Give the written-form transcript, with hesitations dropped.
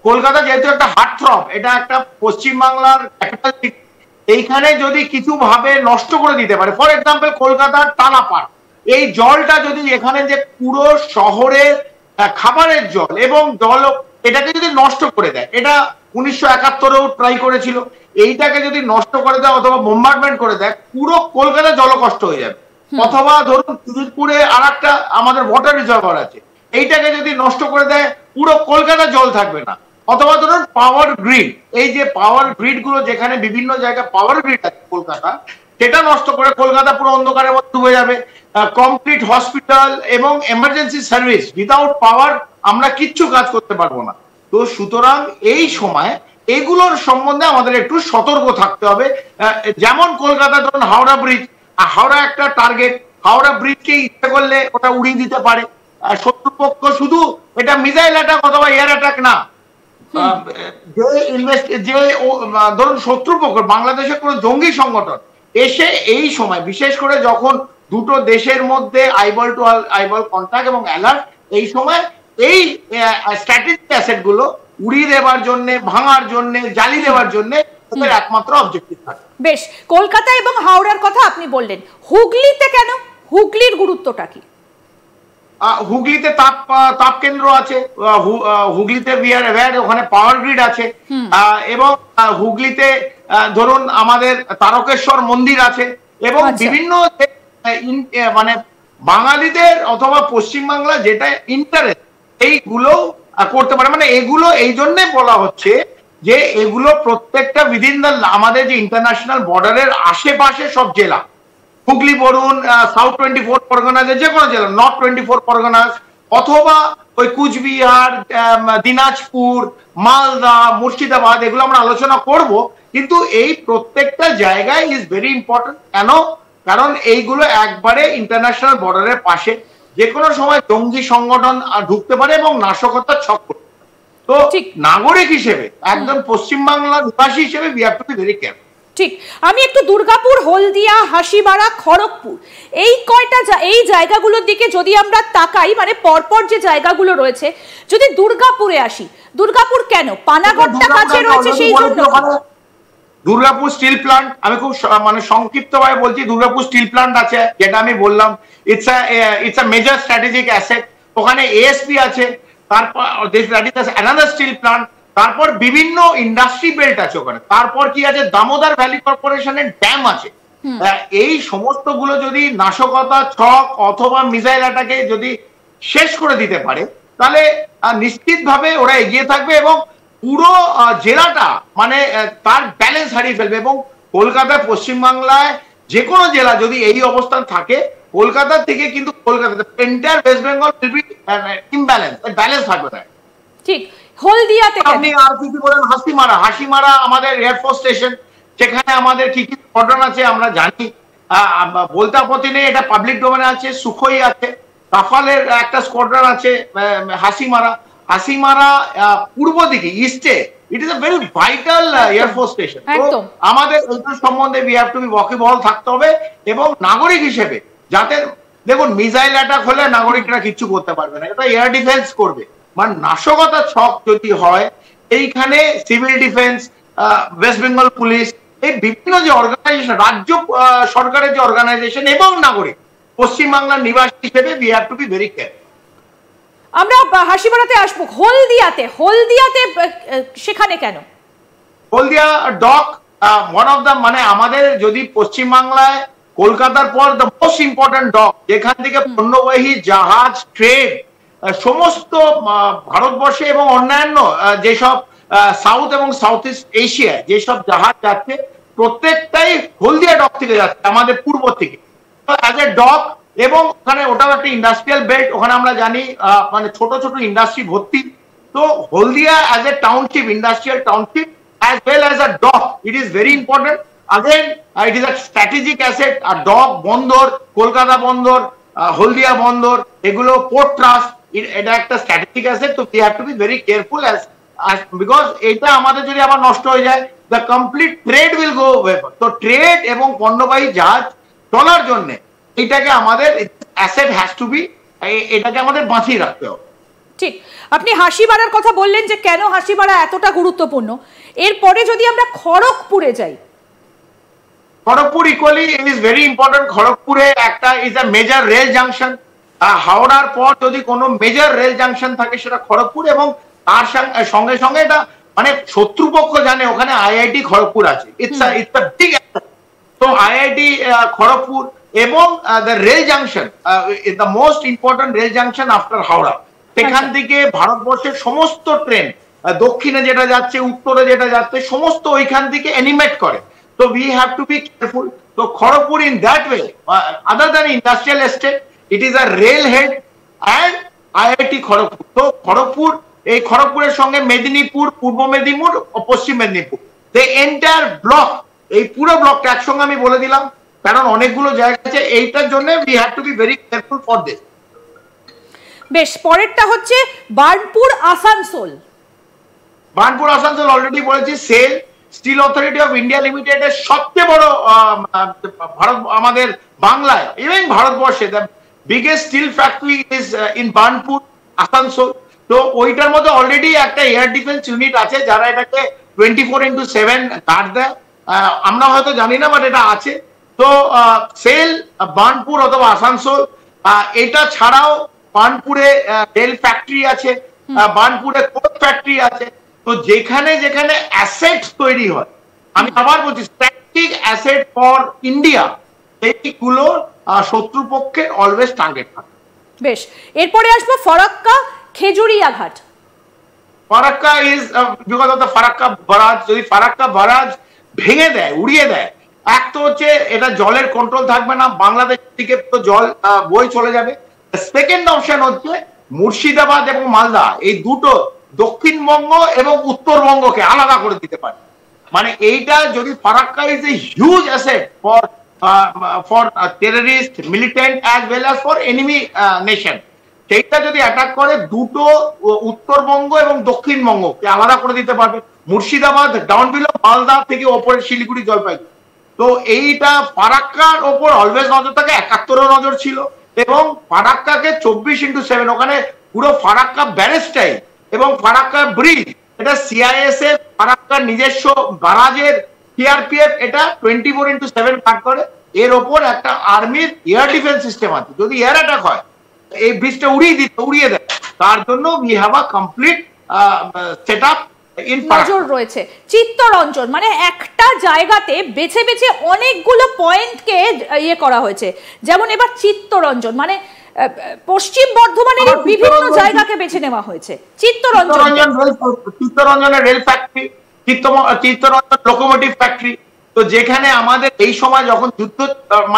কলকাতা যেহেতু একটা হার্টথ্রব, এটা একটা পশ্চিমবাংলার ক্যাপিটাল সিটি, এইখানে যদি কিছু ভাবে নষ্ট করে দিতে পারে, ফর এক্সাম্পল কলকাতার টালাপাড়, এই জলটা যদি এখানে যে পুরো শহরের খাবারের জল এবং জল, এটাকে যদি নষ্ট করে দেয়, এটা 1971-এও ট্রাই করেছিল, এইটাকে যদি নষ্ট করে দেয় অথবা বোম্বার্ডমেন্ট করে দেয়, পুরো কলকাতা জলকষ্ট হয়ে যাবে। অথবা ধরুন পুরে আর একটা আমাদের ওয়াটার রিজার্ভার আছে, এইটাকে যদি নষ্ট করে দেয় পুরো কলকাতা জল থাকবে না। অথবা ধরুন পাওয়ার গ্রিড, এই যে পাওয়ার গ্রিড গুলো যেখানে বিভিন্ন জায়গায় পাওয়ার গ্রিড আছে কলকাতা, সেটা নষ্ট করে কলকাতা পুরো অন্ধকারের মধ্যে ডুবে যাবে। কমপ্লিট হসপিটাল এবং এমার্জেন্সি সার্ভিস, উইদাউট পাওয়ার আমরা কিচ্ছু কাজ করতে পারবো না। তো সুতরাং এই সময় এগুলোর সম্বন্ধে আমাদের একটু সতর্ক থাকতে হবে। যেমন কলকাতা ধরুন হাওড়া ব্রিজ, হাওড়া একটা টার্গেট, হাওড়া ব্রিজকে ইচ্ছে করলে ওটা উড়িয়ে দিতে পারে শত্রুপক্ষ, শুধু এটা মিসাইল অ্যাটাক অথবা এয়ার অ্যাটাক না, যে ধরুন শত্রুপক্ষ বাংলাদেশের কোন জঙ্গি সংগঠন এসে এই সময়, বিশেষ করে যখন দুটো দেশের মধ্যে আইবল টু আইবল কন্ট্যাক্ট এবং অ্যালার্ট, এই সময় এই স্ট্র্যাটেজিক অ্যাসেট গুলো উড়িয়ে দেওয়ার জন্য, ভাঙার জন্য, জ্বালিয়ে দেওয়ার জন্য ওদের একমাত্র অবজেক্টিভ থাকে। বেশ, কলকাতা এবং হাওড়ার কথা আপনি বললেন, হুগলিতে কেন? হুগলির গুরুত্বটা কি? হুগলিতে তাপ কেন্দ্র আছে, হুগলিতে ওখানে পাওয়ার গ্রিড আছে, এবং হুগলিতে ধরুন আমাদের তারকেশ্বর মন্দির আছে, এবং বিভিন্ন মানে বাঙালিদের অথবা পশ্চিমবাংলা যেটা ইন্টারেস্ট এইগুলো করতে পারে। মানে এগুলো এই জন্যে বলা হচ্ছে যে এগুলো প্রত্যেকটা উইদিন দ্য আমাদের যে ইন্টারন্যাশনাল বর্ডারের আশেপাশে সব জেলা, হুগলি বলুন, সাউথ 24 পরগনাসের যে কোনো জেলা, নর্থ 24 পরগনাস, অথবা ওই কুচবিহার, দিনাজপুর, মালদা, মুর্শিদাবাদ, এগুলো আমরা আলোচনা করব। কিন্তু এই প্রত্যেকটা জায়গায় ইজ ভেরি ইম্পর্টেন্ট। কেন? কারণ এইগুলো একবারে ইন্টারন্যাশনাল বর্ডারের পাশে, যে কোনো সময় জঙ্গি সংগঠন ঢুকতে পারে এবং নাশকতার ছক। তো নাগরিক হিসেবে, একদম পশ্চিমবাংলার নিবাসী হিসেবে we have to be very careful. ঠিক। আমি একটু দুর্গাপুর, হলদিয়া, হাসিমারা, খড়গপুর, এই জায়গাগুলোর দিকে যদি আমরা তাকাই, মানে পরপর যে জায়গাগুলো রয়েছে, যদি দুর্গাপুরে আসি, দুর্গাপুর কেন? পানাগড়টা কাছে রয়েছে সেই জন্য। দুর্গাপুর স্টিল প্ল্যান্ট, আমি খুব মানে সংক্ষিপ্তভাবে বলছি, দুর্গাপুর স্টিল প্ল্যান্ট আছে, যেটা আমি বললাম it's a major strategic asset. ওখানে এএসপি আছে, তারপর অ্যানাদার স্টিল প্ল্যান্ট, তারপর বিভিন্ন ইন্ডাস্ট্রি বেল্ট আছে ওখানে, তারপর কি আছে দামোদর ভ্যালি কর্পোরেশনের ড্যাম আছে। এই সমস্ত গুলো যদি নাশকতা ছক অথবা মিসাইল অ্যাটাকে যদি শেষ করে দিতে পারে, তাহলে নিশ্চিতভাবে ওরা এগিয়ে থাকবে এবং পুরো জেলাটা মানে তার ব্যালেন্স হারিয়ে ফেলবে। এবং কলকাতা, পশ্চিমবাংলায় যে কোনো জেলা যদি এই অবস্থান থাকে, কলকাতার থেকে কিন্তু Kolkata entire West Bengal will be imbalance, balance থাকবে না। ঠিক। হলদিয়াতে আপনি আর কি বলেন, হাসিমারা আমাদের এয়ারফোর্স স্টেশন, সেখানে আমাদের কি কি ঘটনা আছে আমরা জানি, বলতে আপত্তি নেই, এটা পাবলিক ডোমেনে আছে। সুখোই আছে, রাফালের একটা স্কোয়াড্রন আছে হাসিমারা পূর্ব দিকে, ইস্টে, it is a very vital air force station. আমাদের এইটার সম্বন্ধে উই হ্যাভ টু বি ওয়াকিবহাল থাকতে হবে, এবং নাগরিক হিসেবে যাতে, দেখুন মিসাইল অ্যাটাক হলে নাগরিকরা কিচ্ছু করতে পারবে না, এটা এয়ার ডিফেন্স করবে। মানে নাশকতা ছক যদি হয়, এইখানে civil defence, West Bengal police, এই বিভিন্ন যে অর্গানাইজেশন, রাজ্য সরকারের যে অর্গানাইজেশন এবং নাগরিক, পশ্চিমবাংলার নিবাসী হিসেবে we have to be very careful. আমরা হাসিমারাতে আসবো। হলদিয়াতে সেখানে কেন? হলদিয়া ডক, ওয়ান অফ দ্য, মানে আমাদের যদি পশ্চিমবাংলায় কলকাতার পর দ্য মোস্ট ইম্পর্টেন্ট ডক, যেখান থেকে পণ্যবাহী জাহাজ, ট্রেড, সমস্ত ভারতবর্ষে এবং অন্যান্য যেসব সাউথ এবং সাউথ ইস্ট এশিয়ায় যেসব জাহাজ যাচ্ছে, প্রত্যেকটাই হলদিয়া ডক থেকে যাচ্ছে, আমাদের পূর্ব থেকে। অ্যাজ এ ডক, এবং ওখানে ওটাও একটা ইন্ডাস্ট্রিয়াল বেল্ট, ওখানে আমরা জানি মানে ছোট ছোট ইন্ডাস্ট্রি ভর্তি। তো Haldia as a township, industrial township, as well as a dock, it is very important. Again, it is a strategic asset. A dock, বন্দর, কলকাতা বন্দর, হলদিয়া বন্দর, এগুলো পোর্ট ট্রাস্ট, এটা একটা স্ট্র্যাটেজিক অ্যাসেট। তো we have to be very careful as because এটা আমাদের যদি আবার নষ্ট হয়ে যায়, the complete trade will go away. তো ট্রেড এবং পণ্যবাহী জাহাজ চলার জন্য এটাকে আমাদের অ্যাসেট has to be, এটাকে আমাদের বাঁচিয়ে রাখতে হবে। ঠিক, আপনি হাসিবাড়ার কথা বললেন যে কেন হাসিবাড়া এতটা গুরুত্বপূর্ণ। এরপরে যদি আমরা খড়গপুরে যাই, Kharagpur equally it is very important. খড়গপুরে একটা is a major rail junction. হাওড়ার পর যদি কোনো মেজর রেল জাংশন থাকে সেটা খড়গপুর, এবং তার সঙ্গে সঙ্গে এটা মানে শত্রুপক্ষ জানে ওখানে আইআইটি খড়গপুর আছে। It's a big. তো আইআইটি খড়গপুর এবং the rail junction is the most important rail junction after Howrah. সেখান থেকে ভারতবর্ষের সমস্ত ট্রেন দক্ষিণে যেটা যাচ্ছে, উত্তরে যেটা যাচ্ছে, সমস্ত ওইখান থেকে এনিমেট করে। So we have to be careful. So Kharagpur in that way, other than industrial estate, it is a railhead and IIT Kharagpur. So Kharagpur, এই খড়গপুরের সঙ্গে মেদিনীপুর, পূর্ব মেদিনীপুর ও পশ্চিম মেদিনীপুর, the entire block, এই পুরো ব্লকটা একসঙ্গে আমি বলে দিলাম, কারণ অনেকগুলো জায়গা আছে। এইটার জন্য we have to be very careful for this. বেশ, পরেরটা হচ্ছে বার্নপুর আসানসোল। বার্নপুর আসানসোল অলরেডি বলেছি। Sell steel authority of India লিমিটেডের সবচেয়ে বড় ভারত, আমাদের বাংলায় এবং ভারতবর্ষে the biggest steel factory is in Burnpur Asansol. তো ওইটার মধ্যে অলরেডি একটা এয়ার ডিফেন্স ইউনিট আছে যারা এটাকে 24/7 গার্ড দেয়। আমরা হয়তো জানি না, বাট এটা আছে। তো সেল বার্নপুর অথবা আসানসোল, এটা ছাড়াও বার্নপুরে রেল ফ্যাক্টরি আছে, বার্নপুরে কোচ ফ্যাক্টরি আছে। তো যেখানে যেখানে অ্যাসেট তৈরি হয়, আমি আবার বলছি স্ট্র্যাটেজিক অ্যাসেট ফর ইন্ডিয়া, এইগুলো শত্রুপক্ষের অলওয়েজ টার্গেট থাকে। বেশ, এরপরে আসবো Farakka Khejuria Ghat. Farakka is because of the Farakka barrage. যদি ফারাক্কা বারাজ ভেঙে দেয়, উড়িয়ে দেয়, এক তো হচ্ছে এটা জলের কন্ট্রোল থাকবে না, বাংলাদেশ থেকে তো জল বই চলে যাবে। সেকেন্ড অপশন হচ্ছে মুর্শিদাবাদ এবং মালদা, এই দুটো দক্ষিণবঙ্গ এবং উত্তরবঙ্গকে আলাদা করে দিতে পারে। মানে এইটা যদি Farakka is a huge asset for terrorist, militant as well as for enemy nation, সেইটা যদি অ্যাটাক করে দুটো উত্তরবঙ্গ এবং দক্ষিণবঙ্গকে আলাদা করে দিতে পারবে। মুর্শিদাবাদ ডাউন বিলো, মালদা থেকে ওপরে শিলিগুড়ি, জলপাইগুড়ি। তো এইটা ফারাক্কার ওপর অলওয়েজ নজর থাকে, 71 নজর ছিল, এবং ফারাক্কাকে 24/7 ওখানে পুরো ফারাক্কা ব্যারেজটাই এবং ফারাক্কা ব্রিজ, এটা সিআইএসএফ ফারাক্কার নিজস্ব বারাজের সিআরপিএফ এটা 24/7 গার্ড করে। এর ওপর একটা আর্মির এয়ার ডিফেন্স সিস্টেম আছে। যদি এয়ার অ্যাটাক হয়, এই ব্রিজটা উড়িয়ে দেয়। তার জন্য we have a complete setup in নজর রয়েছে। চিত্তরঞ্জন মানে একটা জায়গাতে বেছে বেছে অনেকগুলো পয়েন্টকে ইয়ে করা হয়েছে। যেমন এবার চিত্তরঞ্জন মানে পশ্চিম বর্ধমানের বিভিন্ন জায়গাকে বেছে নেওয়া হয়েছে। চিত্তরঞ্জনের rail factory, Chittaranjan locomotive factory. তো যেখানে আমাদের এই সময় যখন যুদ্ধ মানে